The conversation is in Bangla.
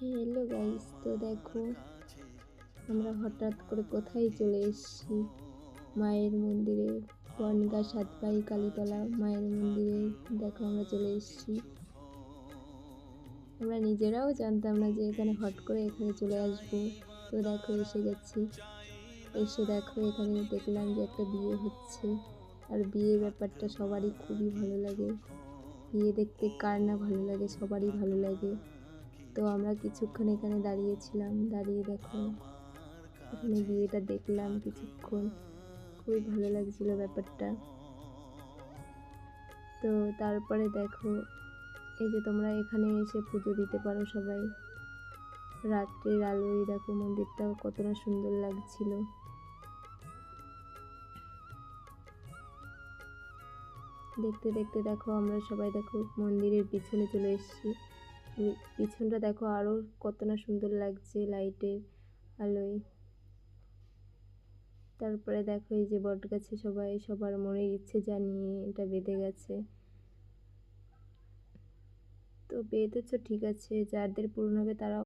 হ্যালো গাইস, তো দেখো আমরা হঠাৎ করে কোথায় চলে এসেছি। মায়ের মন্দিরে, বনগাঁ সাতভাই কালীতলা মায়ের মন্দিরে। দেখো আমরা চলে এসেছি। আমরা নিজেরাও জানতাম না যে এখানে হট করে এখানে চলে আসবো। তো দেখো এসে গেছি। এসে দেখো এখানে দেখলাম যে একটা বিয়ে হচ্ছে। আর বিয়ের ব্যাপারটা সবারই খুবই ভালো লাগে। বিয়ে দেখতে কার না ভালো লাগে, সবারই ভালো লাগে। তো আমরা কিছুক্ষণ এখানে দাঁড়িয়েছিলাম, দাঁড়িয়ে দেখো এখানে বিয়েটা দেখলাম কিছুক্ষণ। খুবই ভালো লাগছিল ব্যাপারটা। তো তারপরে দেখো এই যে তোমরা এখানে এসে পুজো দিতে পারো সবাই। রাত্রের আলোয় দেখো মন্দিরটাও কতটা সুন্দর লাগছিল। দেখতে দেখতে দেখো আমরা সবাই দেখো মন্দিরের পিছনে চলে এসেছি। পিছনটা দেখো আরো কতটা সুন্দর লাগছে লাইটের আলোয়। তারপরে দেখো এই যে বটগাছে সবাই সবার মনের ইচ্ছে জানিয়ে এটা বেঁধে গেছে। তো বেঁধেছো ঠিক আছে, যাদের পূরণ হবে তারা